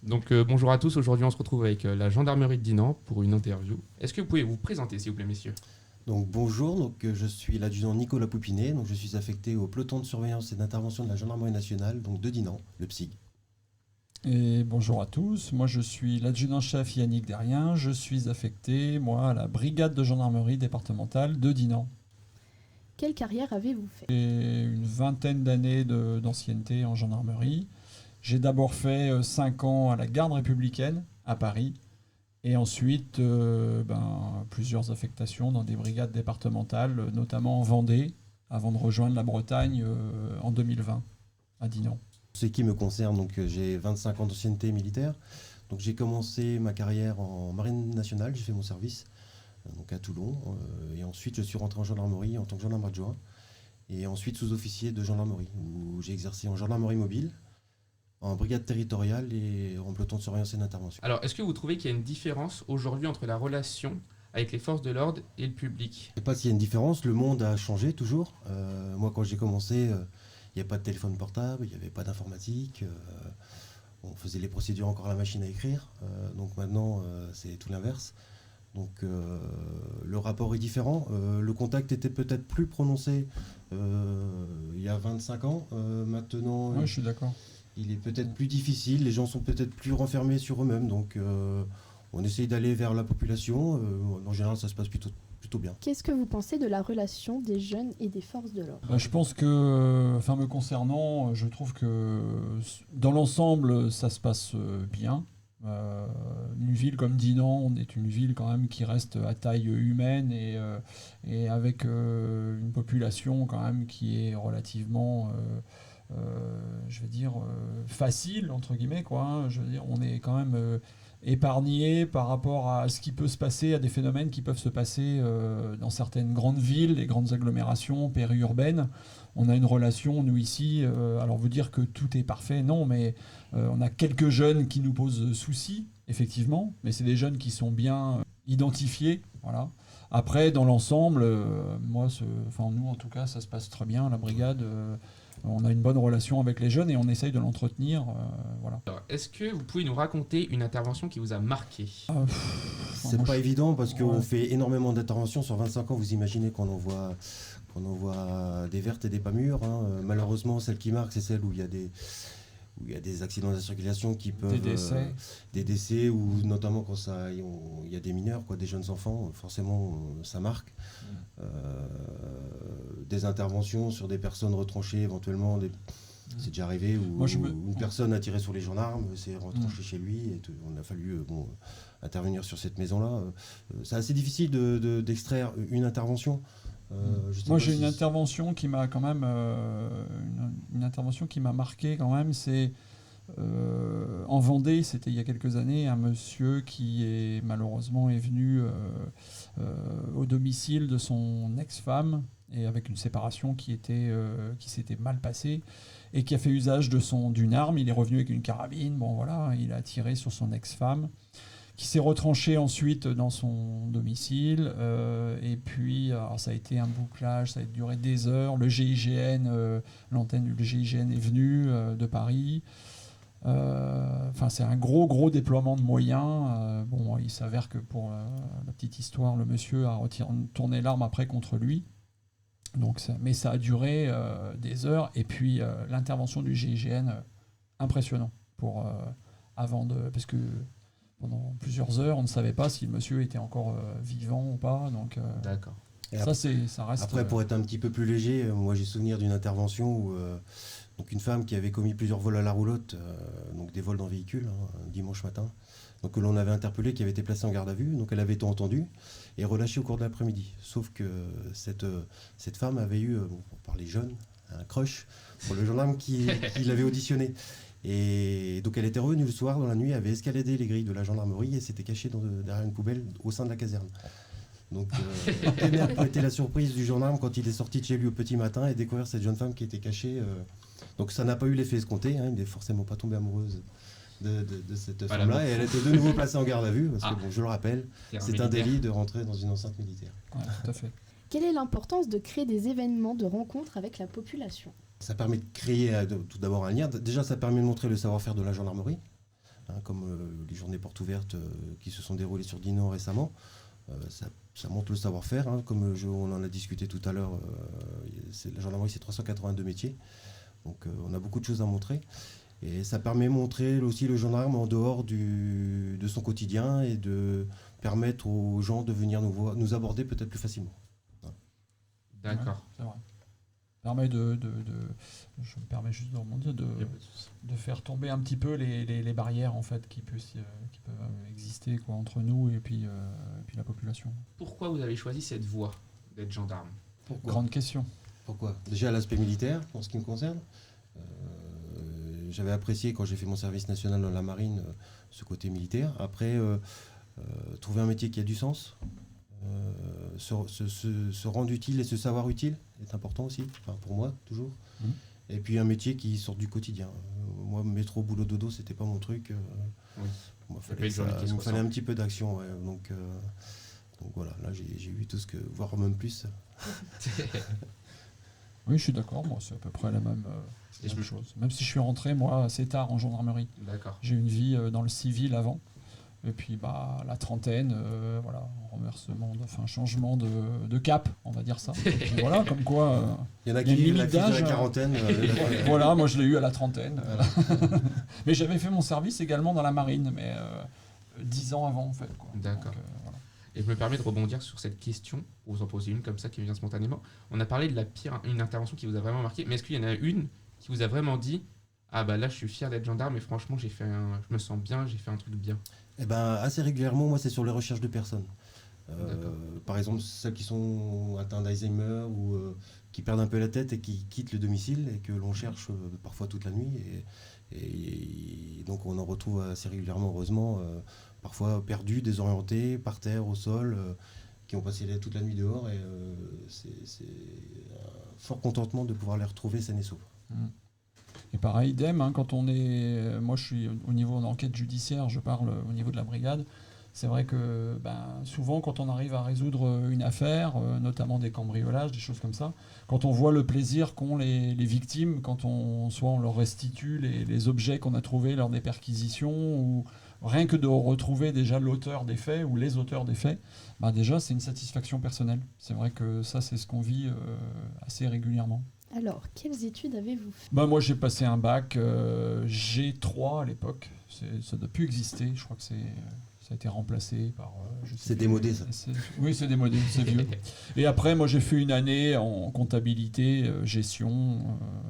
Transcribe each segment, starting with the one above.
Donc bonjour à tous, aujourd'hui on se retrouve avec la gendarmerie de Dinan pour une interview. Est-ce que vous pouvez vous présenter s'il vous plaît messieurs? Donc bonjour, je suis l'adjudant Nicolas Poupinet, donc je suis affecté au peloton de surveillance et d'intervention de la gendarmerie nationale, donc de Dinan, le PSIG. Et bonjour à tous, moi je suis l'adjudant-chef Yannick Derrien, je suis affecté moi à la brigade de gendarmerie départementale de Dinan. Quelle carrière avez-vous fait? J'ai une vingtaine d'années d'ancienneté en gendarmerie. J'ai d'abord fait 5 ans à la garde républicaine à Paris et ensuite plusieurs affectations dans des brigades départementales, notamment en Vendée, avant de rejoindre la Bretagne en 2020 à Dinan. Ce qui me concerne, j'ai 25 ans d'ancienneté militaire. Donc j'ai commencé ma carrière en marine nationale, j'ai fait mon service donc à Toulon, et ensuite je suis rentré en gendarmerie en tant que gendarme adjoint, et ensuite sous-officier de gendarmerie, où j'ai exercé en gendarmerie mobile, en brigade territoriale et en peloton de surveillance et d'intervention. Alors est-ce que vous trouvez qu'il y a une différence aujourd'hui entre la relation avec les forces de l'ordre et le public? Je ne sais pas s'il y a une différence, le monde a changé toujours. Moi quand j'ai commencé, il n'y avait pas de téléphone portable, il n'y avait pas d'informatique, on faisait les procédures encore à la machine à écrire, donc maintenant c'est tout l'inverse. Donc le rapport est différent, le contact était peut-être plus prononcé il y a 25 ans, maintenant Ouais, je suis d'accord. il est peut-être plus difficile, les gens sont peut-être plus renfermés sur eux-mêmes, donc on essaye d'aller vers la population, en général ça se passe plutôt bien. Qu'est-ce que vous pensez de la relation des jeunes et des forces de l'ordre? Je pense que, me concernant, je trouve que dans l'ensemble, ça se passe bien. Une ville comme Dinan, on est une ville quand même qui reste à taille humaine et avec une population quand même qui est relativement, facile entre guillemets quoi. Hein. Je veux dire, on est quand même épargné par rapport à ce qui peut se passer, à des phénomènes qui peuvent se passer dans certaines grandes villes, les grandes agglomérations périurbaines. On a une relation, nous ici, alors vous dire que tout est parfait, non, mais on a quelques jeunes qui nous posent soucis, effectivement, mais c'est des jeunes qui sont bien identifiés, voilà. Après, dans l'ensemble, nous en tout cas, ça se passe très bien, la brigade. On a une bonne relation avec les jeunes et on essaye de l'entretenir. Voilà. Alors, est-ce que vous pouvez nous raconter une intervention qui vous a marqué? C'est pas évident parce qu'on fait énormément d'interventions sur 25 ans, vous imaginez qu'on en voit des vertes et des pas mûres. Hein. Malheureusement, celle qui marque, c'est celle où il y a des accidents de la circulation qui peuvent... Des décès, ou notamment quand il y a des mineurs, des jeunes enfants, forcément ça marque. Des interventions sur des personnes retranchées, éventuellement, c'est déjà arrivé où une personne a tiré sur les gendarmes, s'est retranché chez lui, et on a fallu intervenir sur cette maison-là. C'est assez difficile d'extraire une intervention. Moi j'ai une intervention qui m'a quand même une intervention qui m'a marqué quand même, c'est en Vendée, c'était il y a quelques années, un monsieur qui est malheureusement venu au domicile de son ex-femme et avec une séparation qui s'était mal passée et qui a fait usage d'une arme. Il est revenu avec une carabine, il a tiré sur son ex-femme, qui s'est retranché ensuite dans son domicile. Et puis, alors ça a été un bouclage, ça a duré des heures. Le GIGN, l'antenne du GIGN est venue de Paris. C'est un gros déploiement de moyens. Il s'avère que pour la petite histoire, le monsieur a tourné l'arme après contre lui. Mais ça a duré des heures. Et puis, l'intervention du GIGN, impressionnant. Parce que pendant plusieurs heures, on ne savait pas si le monsieur était encore vivant ou pas. D'accord. Ça reste... Après, pour être un petit peu plus léger, moi j'ai souvenir d'une intervention où une femme qui avait commis plusieurs vols à la roulotte, donc des vols dans véhicule, un dimanche matin, donc que l'on avait interpellée, qui avait été placée en garde à vue, donc elle avait été entendue et relâchée au cours de l'après-midi. Sauf que cette femme avait eu, par les jeunes, un crush pour le gendarme qui l'avait auditionné. Et donc elle était revenue le soir dans la nuit, avait escaladé les grilles de la gendarmerie et s'était cachée derrière une poubelle au sein de la caserne. Donc a été la surprise du gendarme quand il est sorti de chez lui au petit matin et découvert cette jeune femme qui était cachée. Donc ça n'a pas eu l'effet escompté, il n'est forcément pas tombé amoureuse de cette femme-là, et elle était de nouveau placée en garde à vue, parce que je le rappelle, c'est un délit de rentrer dans une enceinte militaire. Ouais, tout à fait. Quelle est l'importance de créer des événements de rencontres avec la population? Ça permet de créer tout d'abord un lien. Déjà, ça permet de montrer le savoir-faire de la gendarmerie. comme les journées portes ouvertes qui se sont déroulées sur Dinan récemment. Ça montre le savoir-faire, comme on en a discuté tout à l'heure. La gendarmerie, c'est 382 métiers, donc on a beaucoup de choses à montrer. Et ça permet de montrer aussi le gendarme en dehors de son quotidien et de permettre aux gens de venir nous aborder peut-être plus facilement. D'accord. Ouais, c'est vrai. Je me permets juste de rebondir, de faire tomber un petit peu les barrières en fait, qui peuvent exister quoi, entre nous et puis la population. Pourquoi vous avez choisi cette voie d'être gendarme? Pourquoi ? Grande question. Pourquoi ? Déjà l'aspect militaire, en ce qui me concerne. J'avais apprécié quand j'ai fait mon service national dans la marine ce côté militaire. Après, trouver un métier qui a du sens, se rendre utile et se savoir utile est important aussi, enfin, pour moi toujours. Et puis un métier qui sort du quotidien. Moi, métro, boulot, dodo, c'était pas mon truc. Oui. Il me fallait un petit peu d'action. Ouais. Donc voilà, là j'ai eu tout ce que, voire même plus. Oui, je suis d'accord, moi c'est à peu près la même chose. Même si je suis rentré moi assez tard en gendarmerie. D'accord. J'ai eu une vie dans le civil avant. Et puis la trentaine, voilà, changement de cap, on va dire ça. Et voilà, comme quoi. Il y en a qui vivent la crise de la quarantaine. Voilà, moi je l'ai eu à la trentaine. Voilà. Mais j'avais fait mon service également dans la marine, mais 10 ans avant en fait. Quoi. D'accord. Donc, voilà. Et je me permets de rebondir sur cette question, pour vous en poser une comme ça qui me vient spontanément. On a parlé de une intervention qui vous a vraiment marqué, mais est-ce qu'il y en a une qui vous a vraiment dit « Ah bah là je suis fier d'être gendarme et franchement je me sens bien, j'ai fait un truc bien ». Eh ben, assez régulièrement, moi, c'est sur les recherches de personnes. Par exemple, celles qui sont atteintes d'Alzheimer ou qui perdent un peu la tête et qui quittent le domicile et que l'on cherche parfois toute la nuit. Et donc, on en retrouve assez régulièrement, heureusement, parfois perdus, désorientés, par terre, au sol, qui ont passé toute la nuit dehors. Et c'est un fort contentement de pouvoir les retrouver saines et saufs. Et pareil, idem, quand on est... Moi, je suis au niveau d'enquête judiciaire, je parle au niveau de la brigade. C'est vrai que souvent, quand on arrive à résoudre une affaire, notamment des cambriolages, des choses comme ça, quand on voit le plaisir qu'ont les victimes, quand on leur restitue les objets qu'on a trouvés lors des perquisitions, ou rien que de retrouver déjà l'auteur des faits ou les auteurs des faits, déjà, c'est une satisfaction personnelle. C'est vrai que ça, c'est ce qu'on vit assez régulièrement. Alors, quelles études avez-vous fait ? Moi, j'ai passé un bac G3 à l'époque. Ça ne doit plus exister. Je crois que ça a été remplacé par... c'est démodé, ça. Oui, c'est démodé, c'est vieux. Et après, moi, j'ai fait une année en comptabilité, gestion.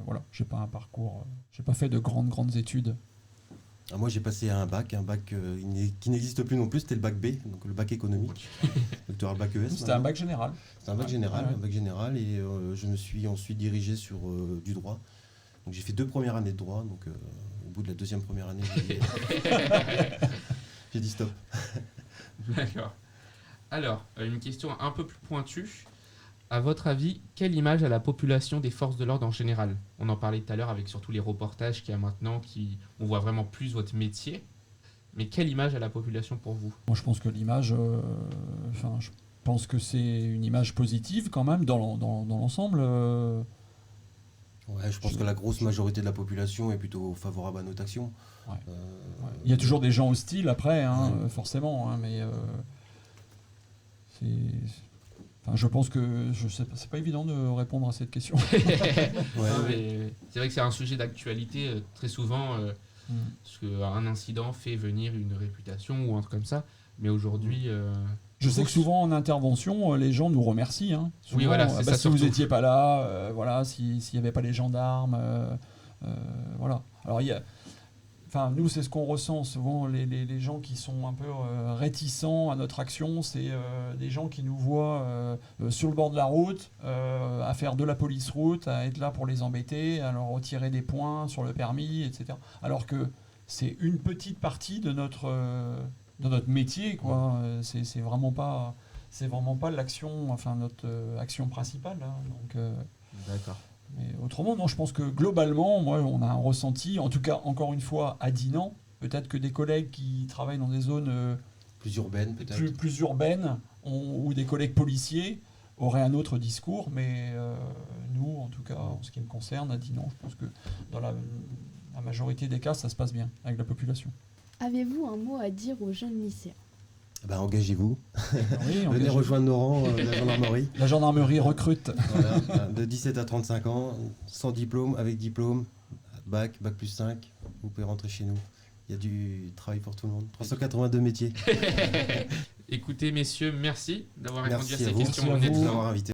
Voilà, j'ai pas un parcours... j'ai pas fait de grandes études. Moi, j'ai passé un bac qui n'existe plus non plus, c'était le bac B, donc le bac économique. Donc, tu auras le bac ES. C'était un bac général. C'était un bac général, et je me suis ensuite dirigé sur du droit. Donc j'ai fait 2 premières années de droit, donc au bout de la 2e première année, j'ai dit stop. D'accord. Alors, une question un peu plus pointue. À votre avis, quelle image a la population des forces de l'ordre en général ? On en parlait tout à l'heure avec surtout les reportages qu'il y a maintenant, on voit vraiment plus votre métier. Mais quelle image a la population pour vous ? Moi, je pense que l'image... je pense que c'est une image positive quand même dans l'ensemble. Ouais, je pense que la grosse majorité de la population est plutôt favorable à notre action. Ouais. Il y a toujours des gens hostiles après, forcément, mais je pense que c'est pas évident de répondre à cette question. Mais c'est vrai que c'est un sujet d'actualité très souvent, parce qu'un incident fait venir une réputation ou un truc comme ça. Mais aujourd'hui... Je sais que souvent en intervention, les gens nous remercient. Souvent, oui, voilà, c'est ça, si vous n'étiez pas là, s'il n'y avait pas les gendarmes, voilà. Alors nous, c'est ce qu'on ressent souvent. Les gens qui sont un peu réticents à notre action, c'est des gens qui nous voient sur le bord de la route, à faire de la police route, à être là pour les embêter, à leur retirer des points sur le permis, etc. Alors que c'est une petite partie de notre métier, quoi. C'est vraiment pas l'action, notre action principale. Donc, D'accord. mais autrement, non, je pense que globalement, on a un ressenti, en tout cas, encore une fois, à Dinan, peut-être que des collègues qui travaillent dans des zones plus urbaines, peut-être. Plus urbaines, ou des collègues policiers auraient un autre discours, mais nous, en tout cas, en ce qui me concerne, à Dinan, je pense que dans la majorité des cas, ça se passe bien avec la population. Avez-vous un mot à dire aux jeunes lycéens? Engagez-vous. Oui, Venez rejoindre nos rangs de la gendarmerie. La gendarmerie recrute. Voilà, de 17 à 35 ans, sans diplôme, avec diplôme, bac plus 5, vous pouvez rentrer chez nous. Il y a du travail pour tout le monde. 382 métiers. Écoutez, messieurs, merci d'avoir répondu Merci à ces à vous. questions Merci à honnêtes. vous. D'avoir invité.